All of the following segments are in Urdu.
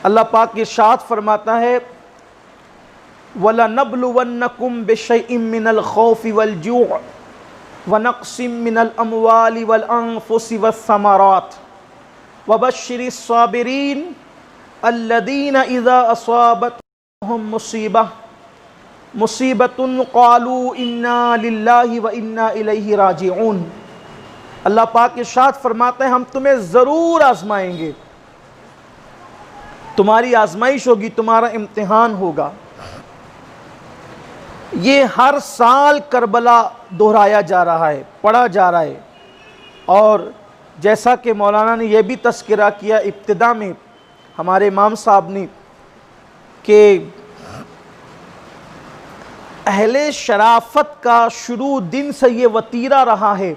اللہ پاک ارشاد فرماتا ہے وَلَنَبْلُوَنَّكُمْ بِشَيْءٍ مِّنَ الْخَوْفِ وَالْجُوعِ وَنَقْصٍ مِّنَ الْأَمْوَالِ وَالْأَنفُسِ وَالثَّمَرَاتِ وَبَشِّرِ الصَّابِرِينَ الَّذِينَ إِذَا أَصَابَتْهُمْ مُصِيبَةٌ قَالُوا إِنَّا لِلَّهِ وَإِنَّا إِلَيْهِ رَاجِعُونَ۔ اللہ پاک ارشاد فرماتے ہیں ہم تمہیں ضرور آزمائیں گے، تمہاری آزمائش ہوگی، تمہارا امتحان ہوگا۔ یہ ہر سال کربلا دہرایا جا رہا ہے، پڑھا جا رہا ہے، اور جیسا کہ مولانا نے یہ بھی تذکرہ کیا ابتدا میں ہمارے امام صاحب نے کہ اہل شرافت کا شروع دن سے یہ وتیرہ رہا ہے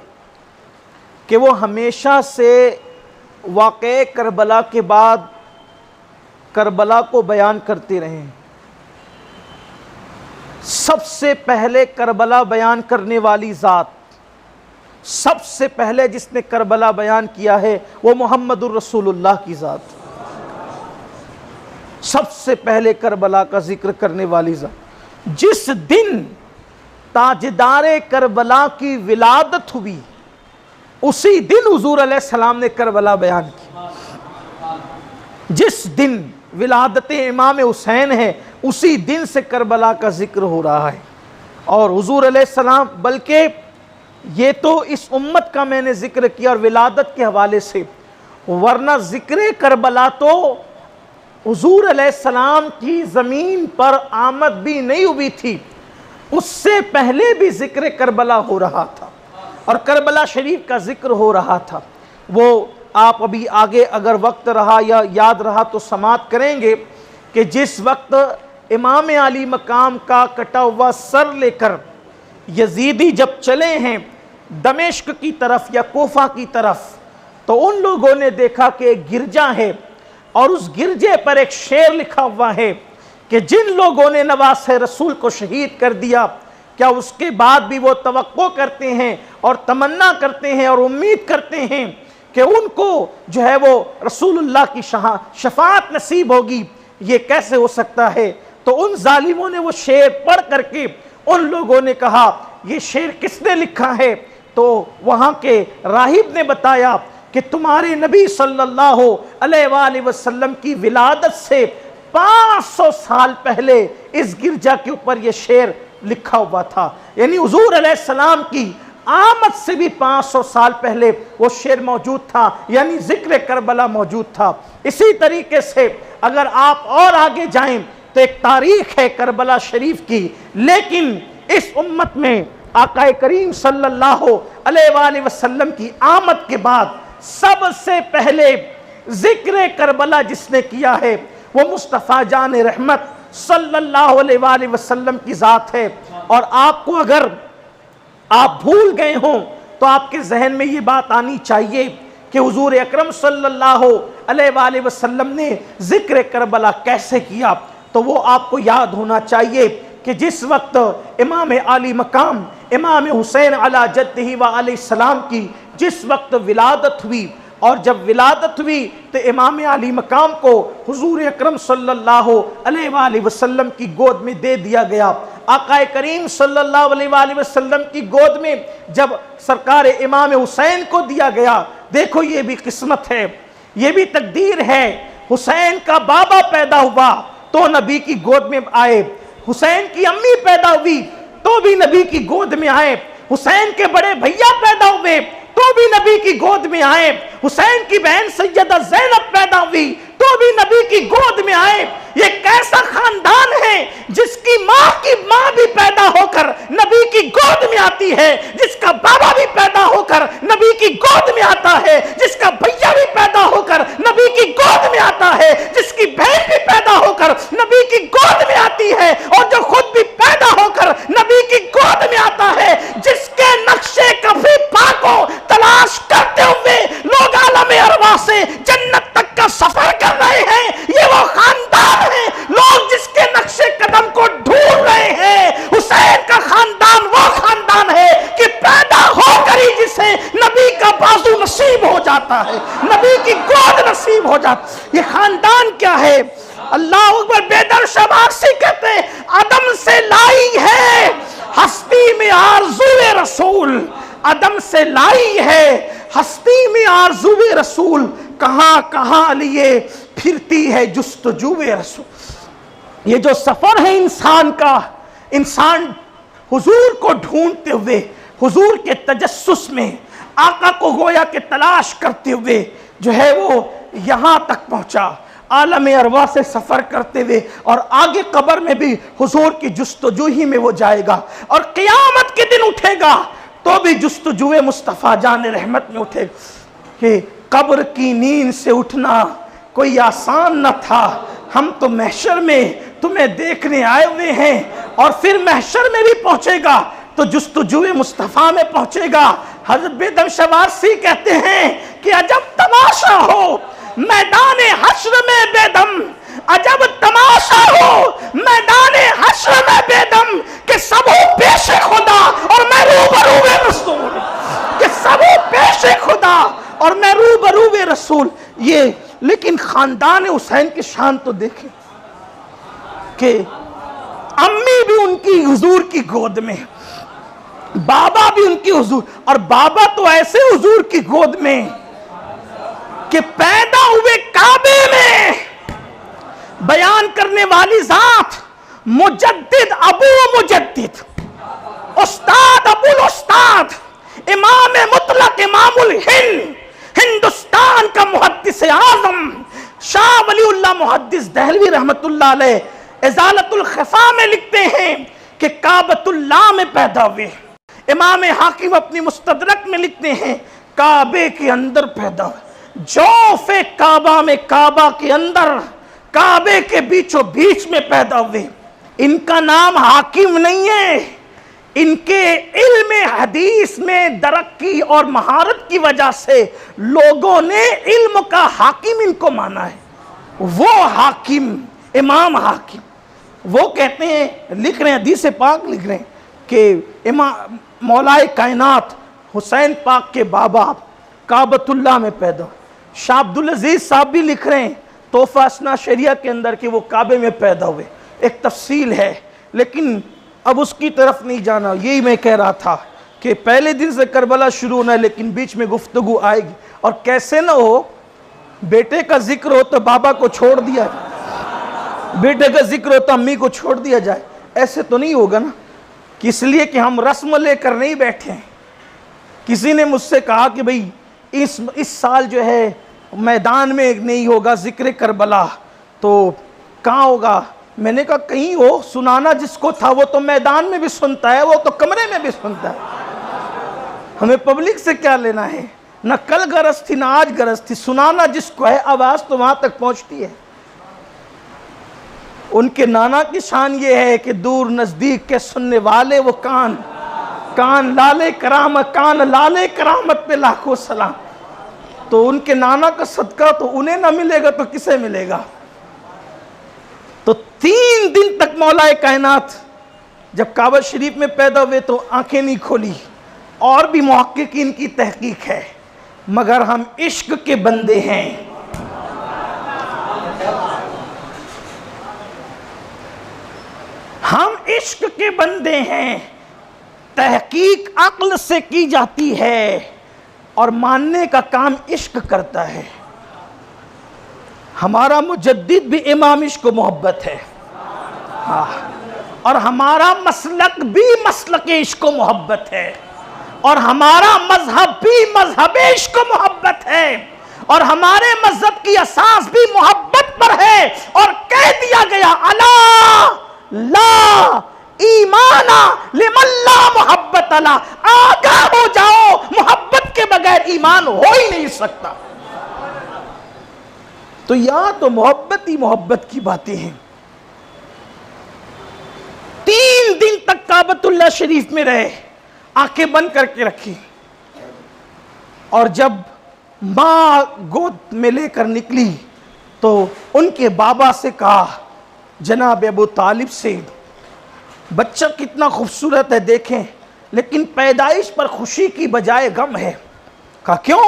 کہ وہ ہمیشہ سے واقعہ کربلا کے بعد کربلا کو بیان کرتے رہے۔ سب سے پہلے کربلا بیان کرنے والی ذات، سب سے پہلے جس نے کربلا بیان کیا ہے وہ محمد الرسول اللہ کی ذات، سب سے پہلے کربلا کا ذکر کرنے والی ذات۔ جس دن تاجدار کربلا کی ولادت ہوئی اسی دن حضور علیہ السلام نے کربلا بیان کی۔ جس دن ولادت امام حسین ہے اسی دن سے کربلا کا ذکر ہو رہا ہے، اور حضور علیہ السلام، بلکہ یہ تو اس امت کا میں نے ذکر کیا اور ولادت کے حوالے سے، ورنہ ذکر کربلا تو حضور علیہ السلام کی زمین پر آمد بھی نہیں ہوئی تھی، اس سے پہلے بھی ذکر کربلا ہو رہا تھا اور کربلا شریف کا ذکر ہو رہا تھا۔ وہ آپ ابھی آگے اگر وقت رہا یا یاد رہا تو سماعت کریں گے کہ جس وقت امام علی مقام کا کٹا ہوا سر لے کر یزیدی جب چلے ہیں دمشق کی طرف یا کوفہ کی طرف، تو ان لوگوں نے دیکھا کہ ایک گرجا ہے اور اس گرجے پر ایک شعر لکھا ہوا ہے کہ جن لوگوں نے نواسہ رسول کو شہید کر دیا کیا اس کے بعد بھی وہ توقع کرتے ہیں اور تمنا کرتے ہیں اور امید کرتے ہیں کہ ان کو جو ہے وہ رسول اللہ کی شفاعت نصیب ہوگی؟ یہ کیسے ہو سکتا ہے؟ تو ان ظالموں نے وہ شعر پڑھ کر کے ان لوگوں نے کہا یہ شعر کس نے لکھا ہے؟ تو وہاں کے راہب نے بتایا کہ تمہارے نبی صلی اللہ علیہ وآلہ وسلم کی ولادت سے 500 سال پہلے اس گرجا کے اوپر یہ شعر لکھا ہوا تھا، یعنی حضور علیہ السلام کی آمد سے بھی 500 سال پہلے وہ شعر موجود تھا، یعنی ذکر کربلا موجود تھا۔ اسی طریقے سے اگر آپ اور آگے جائیں تو ایک تاریخ ہے کربلا شریف کی، لیکن اس امت میں آقا کریم صلی اللہ علیہ وآلہ وسلم کی آمد کے بعد سب سے پہلے ذکر کربلا جس نے کیا ہے وہ مصطفیٰ جان رحمت صلی اللہ علیہ وآلہ وسلم کی ذات ہے۔ اور آپ کو اگر آپ بھول گئے ہوں تو آپ کے ذہن میں یہ بات آنی چاہیے کہ حضور اکرم صلی اللہ علیہ وآلہ وسلم نے ذکر کربلا کیسے کیا، تو وہ آپ کو یاد ہونا چاہیے کہ جس وقت امام علی مقام امام حسین علی جدہ وعلیہ السلام کی جس وقت ولادت ہوئی، اور جب ولادت ہوئی تو امام علی مقام کو حضور اکرم صلی اللہ علیہ وآلہ وسلم کی گود میں دے دیا گیا۔ آقا کریم صلی اللہ علیہ وآلہ وسلم کی گود میں جب سرکار امام حسین کو دیا گیا، دیکھو یہ بھی قسمت ہے، یہ بھی تقدیر ہے۔ حسین کا بابا پیدا ہوا تو نبی کی گود میں آئے، حسین کی امی پیدا ہوئی تو بھی نبی کی گود میں آئے، حسین کے بڑے بھیا پیدا ہوئے تو بھی نبی کی گود میں آئے، حسین کی بہن سیدہ زینب پیدا ہوئی تو بھی نبی کی گود میں آئے۔ یہ کیسا خاندان ہے جس کی ماں بھی پیدا ہو کر نبی کی گود میں آتی ہے، جس کا بابا بھی پیدا ہو کر نبی کی گود میں آتا ہے، جس کا بھیا بھی پیدا ہو کر نبی کی گود میں آتا ہے، جس کی بہن بھی پیدا ہو کر نبی کی گود میں آتی ہے، اور جو خود بھی پیدا ہو کر نبی کی گود میں آتا ہے، جس کے نقشے کفی پاک کو تلاش کرتے ہوئے لوگ عالم ارواح سے جنت تک کا سفر کر رہے ہیں۔ یہ وہ خاندان ہے، لوگ جس کے نقشے قدم کو ڈھونڈ رہے ہیں۔ حسین کا خاندان وہ خاندان ہے کہ پیدا ہو کر ہی جسے نبی کا بازو نصیب ہو جاتا ہے، نبی کی گود نصیب ہو جاتا ہے۔ یہ خاندان کیا ہے؟ اللہ اکبر. بیدر شماسی کہتے ہیں عدم سے لائی ہے ہستی میں آرزو رسول. عدم سے لائی ہے ہستی میں آرزو رسول. کہاں کہاں لیے پھرتی ہے جستجو رسول. یہ جو سفر ہے انسان کا، انسان حضور کو ڈھونڈتے ہوئے، حضور کے تجسس میں آقا کو گویا کہ تلاش کرتے ہوئے جو ہے وہ یہاں تک پہنچا، عالم ارواح سے سفر کرتے ہوئے، اور آگے قبر میں بھی حضور کی جستجو ہی میں وہ جائے گا، اور قیامت کے دن اٹھے گا تو بھی جستجو مصطفیٰ جان رحمت میں اٹھے گا. کہ قبر کی نیند سے اٹھنا کوئی آسان نہ تھا. ہم تو محشر میں تمہیں دیکھنے آئے ہوئے ہیں، اور پھر محشر میں بھی پہنچے گا تو جستجو مصطفیٰ میں پہنچے گا. حضرت بیدم شوارسی کہتے ہیں کہ عجب تماشا ہو میدان حشر میں بیدم، عجب تماشا ہو میدان حشر میں بیدم، کہ سب ہو پیش خدا اور میں روبرو رسول. کہ سب ہو پیش خدا اور میں روبرو رسول. یہ لیکن خاندان حسین کی شان تو دیکھیں کہ امی بھی ان کی حضور کی گود میں، بابا بھی ان کی حضور، اور بابا تو ایسے حضور کی گود میں کہ پیدا ہوئے کعبے میں. بیان کرنے والی ذات مجدد ابو مجدد، استاد ابو الاستاد، امام مطلق، امام الہند، ہندوستان کا محدث اعظم شاہ ولی اللہ محدث دہلوی رحمت اللہ علیہ ازالت الخفا میں لکھتے ہیں کہ کعبۃ اللہ میں پیدا ہوئے. امام حاکم اپنی مستدرک میں لکھتے ہیں کعبے کے اندر پیدا ہوئے. جوف کعبہ میں، کعبہ کے اندر، کعبے کے بیچوں بیچ میں پیدا ہوئے. ان کا نام حاکم نہیں ہے، ان کے علم حدیث میں ترقی اور مہارت کی وجہ سے لوگوں نے علم کا حاکم ان کو مانا ہے. وہ حاکم، امام حاکم، وہ کہتے ہیں، لکھ رہے ہیں حدیث پاک لکھ رہے ہیں کہ امام مولائے کائنات حسین پاک کے بابا کعبۃ اللہ میں پیدا. شاہ عبدالعزیز صاحب بھی لکھ رہے ہیں تحفہ اسنا شریعہ کے اندر کہ وہ کعبے میں پیدا ہوئے. ایک تفصیل ہے لیکن اب اس کی طرف نہیں جانا. یہی میں کہہ رہا تھا کہ پہلے دن سے کربلا شروع ہونا ہے لیکن بیچ میں گفتگو آئے گی. اور کیسے نہ ہو، بیٹے کا ذکر ہو تو بابا کو چھوڑ دیا جائے، بیٹے کا ذکر ہو تو امی کو چھوڑ دیا جائے. ایسے تو نہیں ہوگا نا، اس لیے کہ ہم رسم لے کر نہیں بیٹھے ہیں. کسی نے مجھ سے کہا کہ بھئی اس سال جو ہے میدان میں نہیں ہوگا ذکر کربلا، تو کہاں ہوگا؟ میں نے کہا کہیں ہو، سنانا جس کو تھا وہ تو میدان میں بھی سنتا ہے، وہ تو کمرے میں بھی سنتا ہے. ہمیں پبلک سے کیا لینا ہے؟ نہ کل غرض تھی نہ آج غرض تھی، سنانا جس کو ہے آواز تو وہاں تک پہنچتی ہے. ان کے نانا کی شان یہ ہے کہ دور نزدیک کے سننے والے وہ کان لالے کرامت پہ لاکھوں سلام. تو ان کے نانا کا صدقہ تو انہیں نہ ملے گا تو کسے ملے گا؟ تو 3 دن تک مولائے کائنات جب کعبہ شریف میں پیدا ہوئے تو آنکھیں نہیں کھولی. اور بھی محققین کی تحقیق ہے، مگر ہم عشق کے بندے ہیں. ہم عشق کے بندے ہیں. تحقیق عقل سے کی جاتی ہے اور ماننے کا کام عشق کرتا ہے. ہمارا مجدد بھی امام عشق و محبت ہے، اور ہمارا مسلک بھی مسلک عشق و محبت ہے، اور ہمارا مذہب بھی مذہب عشق و محبت ہے، اور ہمارے مذہب کی اساس بھی محبت پر ہے. اور کہہ دیا گیا الا لا ایمان لمن لا محبت لا، آگاہ ہو جاؤ، محبت کے بغیر ایمان ہو ہی نہیں سکتا. تو یہاں تو محبت ہی محبت کی باتیں ہیں. 3 دن تک کعبۃ اللہ شریف میں رہے، آنکھیں بند کر کے رکھی، اور جب ماں گود میں لے کر نکلی تو ان کے بابا سے کہا، جناب ابو طالب سے، بچہ کتنا خوبصورت ہے دیکھیں، لیکن پیدائش پر خوشی کی بجائے غم ہے. کہا کیوں؟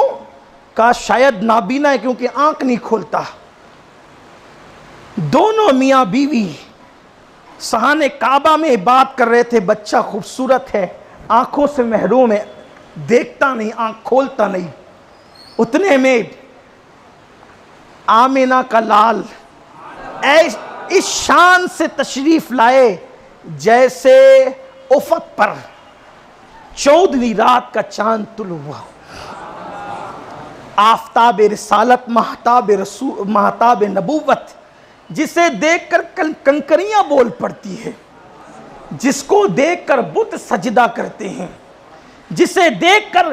کہا شاید نابینا ہے کیونکہ آنکھ نہیں کھولتا. دونوں میاں بیوی صحن کعبہ میں بات کر رہے تھے، بچہ خوبصورت ہے، آنکھوں سے محروم ہے، دیکھتا نہیں، آنکھ کھولتا نہیں۔ اتنے میں آمینہ کا لال اس شان سے تشریف لائے جیسے افق پر 14ویں رات کا چاند طلوع ہوا۔ آفتاب رسالت، مہتاب نبوت، جسے دیکھ کر کنکریاں بول پڑتی ہے، جس کو دیکھ کر بت سجدہ کرتے ہیں، جسے دیکھ کر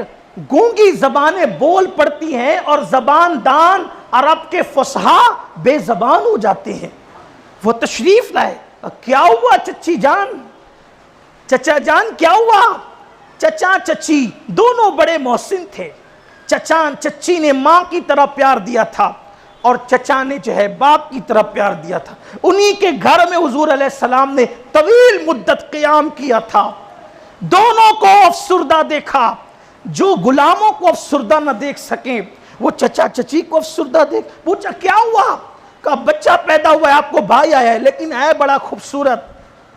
گونگی زبانیں بول پڑتی ہیں اور زبان دان عرب کے فصحا بے زبان ہو جاتے ہیں۔ وہ تشریف لائے۔ کیا ہوا چچی جان، چچا جان کیا ہوا؟ چچا چچی دونوں بڑے محسن تھے۔ چچی نے ماں کی طرح پیار دیا تھا اور چچا نے جو ہے باپ کی طرح پیار دیا تھا۔ انہی کے گھر میں حضور علیہ السلام نے طویل مدت قیام کیا تھا۔ دونوں کو افسردہ دیکھا۔ جو غلاموں کو افسردہ نہ دیکھ سکیں وہ چچا چچی کو افسردہ دیکھ۔ پوچھا کیا ہوا؟ کہا بچہ پیدا ہوا ہے، آپ کو بھائی آیا ہے، لیکن ہے بڑا خوبصورت۔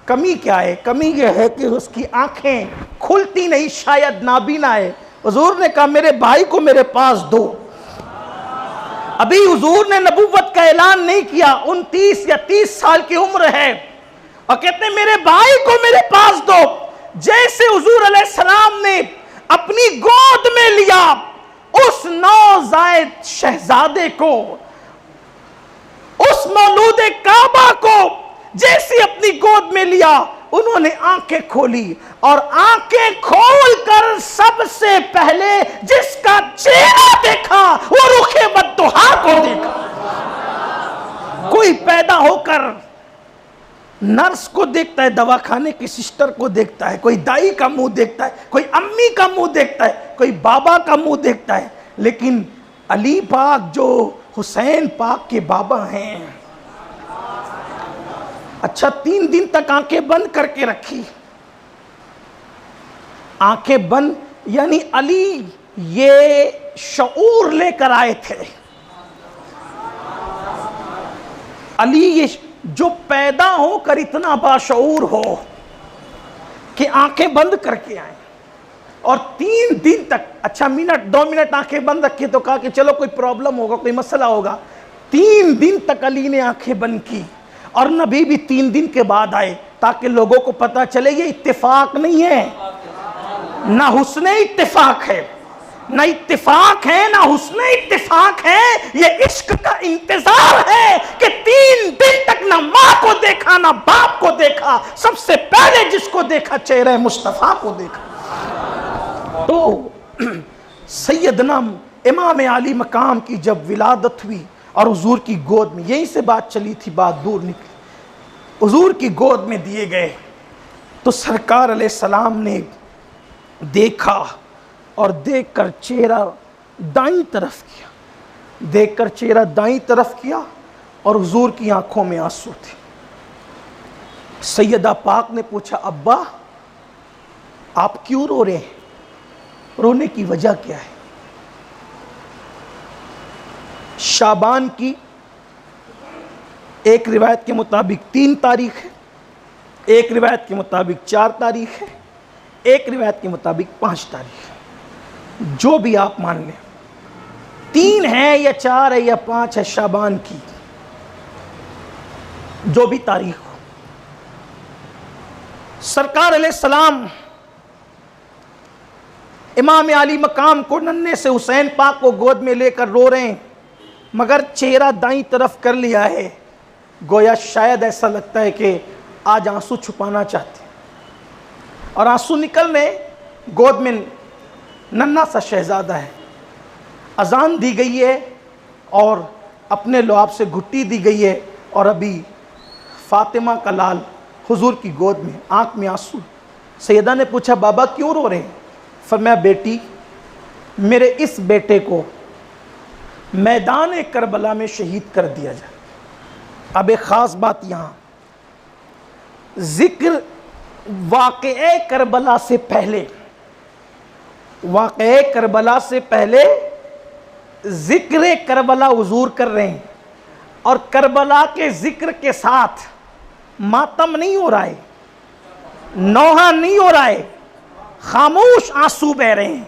کمی کیا ہے؟ کمی یہ ہے کہ اس کی آنکھیں کھلتی نہیں، شاید نابینا ہے۔ حضور نے کہا میرے بھائی کو میرے پاس دو۔ ابھی حضور نے نبوت کا اعلان نہیں کیا، 29 یا 30 سال کی عمر ہے، اور کہتے ہیں میرے بھائی کو میرے پاس دو۔ جیسے حضور علیہ السلام نے اپنی گود میں لیا اس نوزائید شہزادے کو، اس مولود کعبہ کو، جیسے اپنی گود میں لیا، انہوں نے آنکھیں کھولی، اور آنکھیں کھول کر سب سے پہلے جس کا چہرہ دیکھا وہ رخ بددہا کو دیکھا۔ کوئی پیدا ہو کر نرس کو دیکھتا ہے، دواخانے کی سسٹر کو دیکھتا ہے، کوئی دائی کا منہ دیکھتا ہے، کوئی امی کا منہ دیکھتا ہے، کوئی بابا کا منہ دیکھتا ہے، لیکن علی پاک جو حسین پاک کے بابا ہیں، اچھا 3 دن تک آنکھیں بند کر کے رکھی۔ آنکھیں بند یعنی علی یہ شعور لے کر آئے تھے۔ علی یہ جو پیدا ہو کر اتنا باشعور ہو کہ آنکھیں بند کر کے آئیں، اور 3 دن تک، اچھا منٹ 2 منٹ آنکھیں بند رکھی تو کہا کہ چلو کوئی پرابلم ہوگا، کوئی مسئلہ ہوگا۔ 3 دن تک علی نے آنکھیں بند کی، اور نبی بھی 3 دن کے بعد آئے تاکہ لوگوں کو پتا چلے یہ اتفاق نہیں ہے، نہ حسن اتفاق ہے، نہ اتفاق ہے، نہ حسن اتفاق ہے، یہ عشق کا انتظار ہے کہ 3 دن تک نہ ماں کو دیکھا نہ باپ کو دیکھا، سب سے پہلے جس کو دیکھا چہرہ مصطفیٰ کو دیکھا۔ تو سیدنا امام علی مقام کی جب ولادت ہوئی اور حضور کی گود میں، یہیں سے بات چلی تھی، بات دور نکلی، حضور کی گود میں دیے گئے تو سرکار علیہ السلام نے دیکھا، اور دیکھ کر چہرہ دائیں طرف کیا، دیکھ کر چہرہ دائیں طرف کیا، اور حضور کی آنکھوں میں آنسو تھے۔ سیدہ پاک نے پوچھا ابا آپ کیوں رو رہے ہیں؟ رونے کی وجہ کیا ہے؟ شعبان کی ایک روایت کے مطابق 3 تاریخ ہے، ایک روایت کے مطابق 4 تاریخ ہے، ایک روایت کے مطابق 5 تاریخ ہے، جو بھی آپ مان لیں، 3 ہے یا 4 ہے یا 5 ہے شعبان کی، جو بھی تاریخ ہو۔ سرکار علیہ السلام امام علی مقام کو، ننھے سے حسین پاک کو گود میں لے کر رو رہے ہیں، مگر چہرہ دائیں طرف کر لیا ہے، گویا شاید ایسا لگتا ہے کہ آج آنسو چھپانا چاہتے ہیں، اور آنسو نکل رہے، گود میں ننھا سا شہزادہ ہے۔ اذان دی گئی ہے اور اپنے لعاب سے گھٹی دی گئی ہے، اور ابھی فاطمہ کا لال حضور کی گود میں، آنکھ میں آنسو۔ سیدہ نے پوچھا بابا کیوں رو رہے ہیں؟ فرمایا بیٹی میرے اس بیٹے کو میدان کربلا میں شہید کر دیا جائے۔ اب ایک خاص بات یہاں، ذکر واقعہ کربلا سے پہلے، واقعہ کربلا سے پہلے ذکر کربلا حضور کر رہے ہیں، اور کربلا کے ذکر کے ساتھ ماتم نہیں ہو رہا ہے، نوحہ نہیں ہو رہا ہے، خاموش آنسو بہ رہے ہیں۔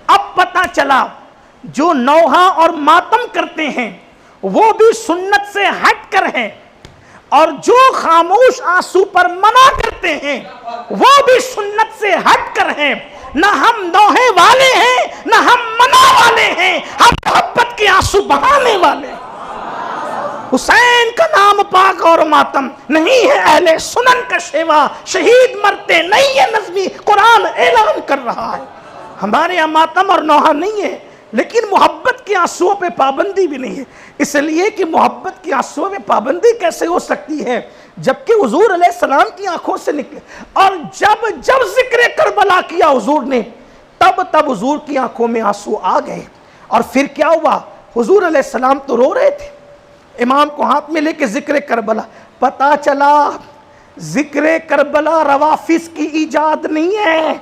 اب پتہ چلا جو نوحہ اور ماتم کرتے ہیں وہ بھی سنت سے ہٹ کر ہیں، اور جو خاموش آنسو پر منع کرتے ہیں وہ بھی سنت سے ہٹ کر ہیں۔ نہ ہم نوحے والے ہیں نہ ہم منع والے ہیں، ہم محبت کے آنسو بہانے والے ہیں۔ حسین کا نام پاک اور ماتم نہیں ہے اہل سنن کا شیوا، شہید مرتے نہیں ہے نظمی، قرآن اعلان کر رہا ہے۔ ہمارے یہاں ماتم اور نوحہ نہیں ہے، لیکن محبت کے آنسوؤں پہ پابندی بھی نہیں ہے۔ اس لیے کہ محبت کے آنسوؤں پہ پابندی کیسے ہو سکتی ہے جبکہ حضور علیہ السلام کی آنکھوں سے نکلے، اور جب ذکر کربلا کیا حضور نے تب حضور کی آنکھوں میں آنسو آ گئے۔ اور پھر کیا ہوا؟ حضور علیہ السلام تو رو رہے تھے، امام کو ہاتھ میں لے کے ذکر کربلا، پتہ چلا ذکر کربلا روافظ کی ایجاد نہیں ہے۔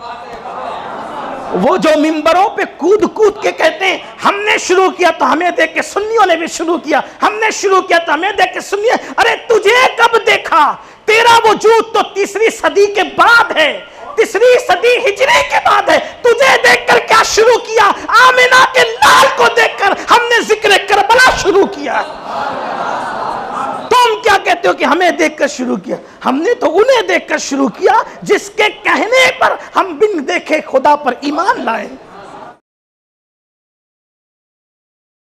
وہ جو ممبروں پہ کود کود کے کہتے ہیں ہم نے شروع کیا تو ہمیں دیکھ کے سنیوں نے بھی شروع کیا، ہم نے شروع کیا تو ہمیں دیکھ کے سنیوں، ارے تجھے کب دیکھا؟ تیرا وجود تو تیسری صدی کے بعد ہے، تیسری صدی ہجری کے بعد ہے، تجھے دیکھ کر کیا شروع کیا؟ آمنہ کے لال کو دیکھ کر ہم نے ذکر کربلا شروع کیا۔ تم کیا کہتے ہو کہ ہمیں دیکھ کر شروع کیا؟ ہم نے تو انہیں دیکھ کر شروع کیا جس کے کہنے پر ہم بن دیکھے خدا پر ایمان لائے۔